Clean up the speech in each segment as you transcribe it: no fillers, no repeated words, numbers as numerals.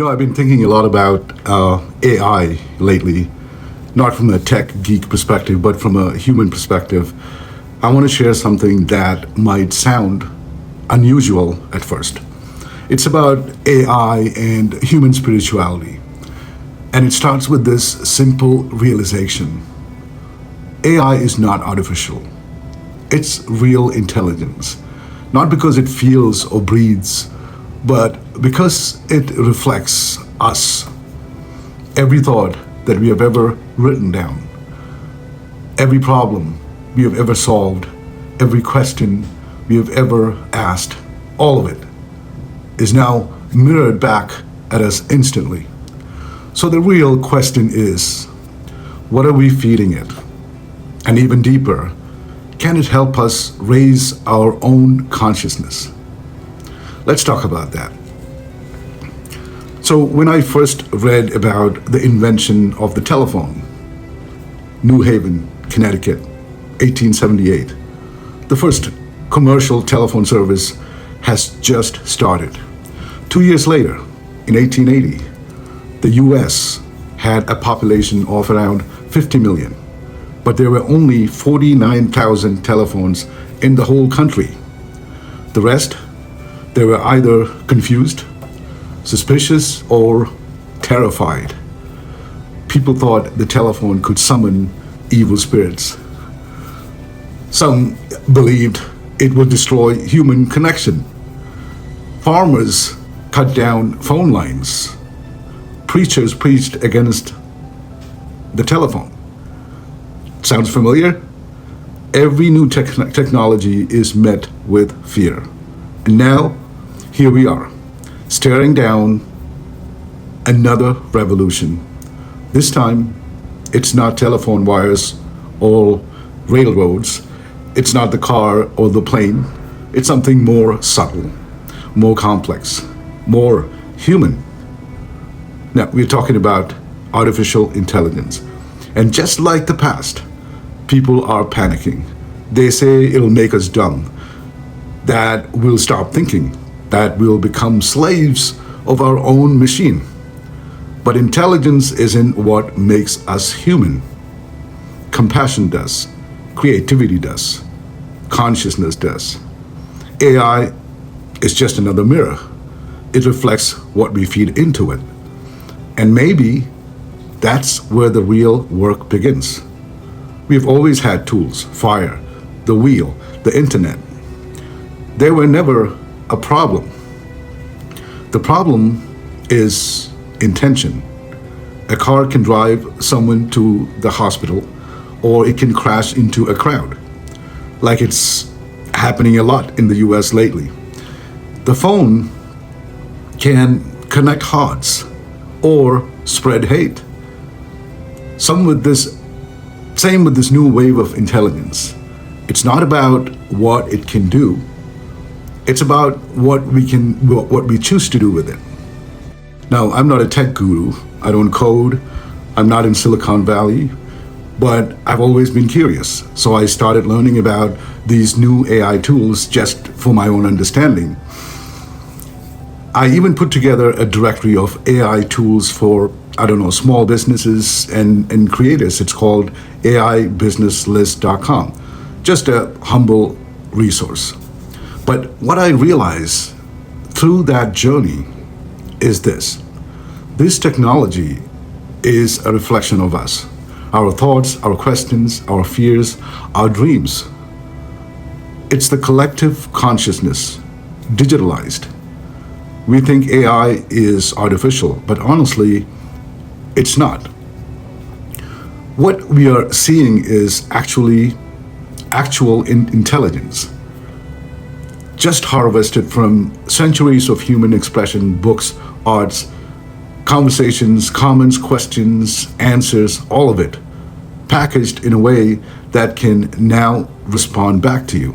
I've been thinking a lot about AI lately, not from a tech geek perspective, but from a human perspective. I want to share something that might sound unusual at first. It's about AI and human spirituality. And it starts with this simple realization: AI is not artificial, it's real intelligence. Not because it feels or breathes, but because it reflects us. Every thought that we have ever written down, every problem we have ever solved, every question we have ever asked, all of it is now mirrored back at us instantly. So the real question is, what are we feeding it? And even deeper, can it help us raise our own consciousness? Let's talk about that. So, when I first read about the invention of the telephone, New Haven, Connecticut, 1878, the first commercial telephone service has just started. 2 years later, in 1880, the US had a population of around 50 million, but there were only 49,000 telephones in the whole country. The rest, they were either confused, suspicious, or terrified. People thought the telephone could summon evil spirits. Some believed it would destroy human connection. Farmers cut down phone lines. Preachers preached against the telephone. Sounds familiar? Every new technology is met with fear. And now, here we are, staring down another revolution. This time, it's not telephone wires or railroads. It's not the car or the plane. It's something more subtle, more complex, more human. Now, we're talking about artificial intelligence. And just like the past, people are panicking. They say it'll make us dumb, that we'll stop thinking, that we'll become slaves of our own machine. But intelligence isn't what makes us human. Compassion does, creativity does, consciousness does. AI is just another mirror. It reflects what we feed into it. And maybe that's where the real work begins. We've always had tools: fire, the wheel, the internet. They were never a problem. The problem is intention. A car can drive someone to the hospital, or it can crash into a crowd, like it's happening a lot in the US lately. The phone can connect hearts or spread hate. Same with this new wave of intelligence. It's not about what it can do. It's about what we choose to do with it. Now, I'm not a tech guru. I don't code. I'm not in Silicon Valley, but I've always been curious. So I started learning about these new AI tools just for my own understanding. I even put together a directory of AI tools for, small businesses and creators. It's called aibusinesslist.com. Just a humble resource. But what I realized through that journey is this: this technology is a reflection of us, our thoughts, our questions, our fears, our dreams. It's the collective consciousness, digitalized. We think AI is artificial, but honestly, it's not. What we are seeing is actual intelligence, just harvested from centuries of human expression, books, arts, conversations, comments, questions, answers, all of it, packaged in a way that can now respond back to you.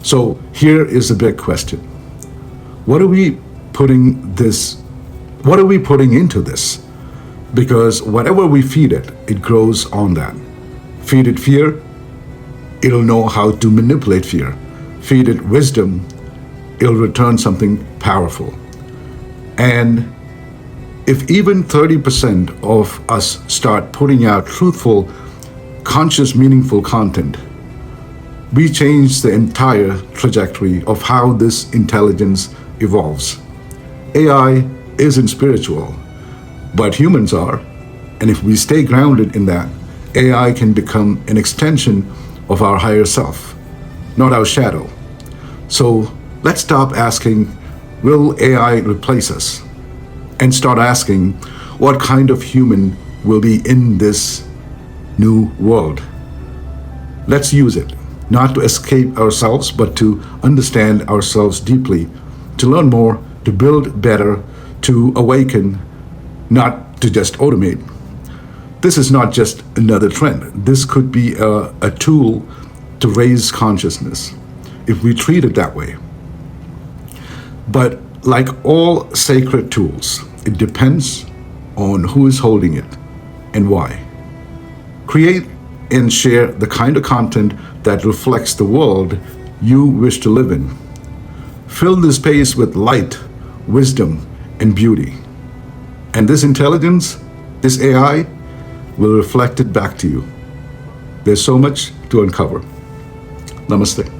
So here is the big question. What are we putting into this? Because whatever we feed it, it grows on that. Feed it fear, it'll know how to manipulate fear. Feed it wisdom, it'll return something powerful. And If even 30% of us start putting out truthful, conscious, meaningful content, we change the entire trajectory of how this intelligence evolves. AI isn't spiritual, but humans are. And if we stay grounded in that, AI can become an extension of our higher self, not our shadow. So let's stop asking, will AI replace us? And start asking, what kind of human will be in this new world? Let's use it, not to escape ourselves, but to understand ourselves deeply, to learn more, to build better, to awaken, not to just automate. This is not just another trend. This could be a tool to raise consciousness if we treat it that way. But like all sacred tools, it depends on who is holding it and why. Create and share the kind of content that reflects the world you wish to live in. Fill the space with light, wisdom, and beauty. And this intelligence, this AI, will reflect it back to you. There's so much to uncover. Namaste.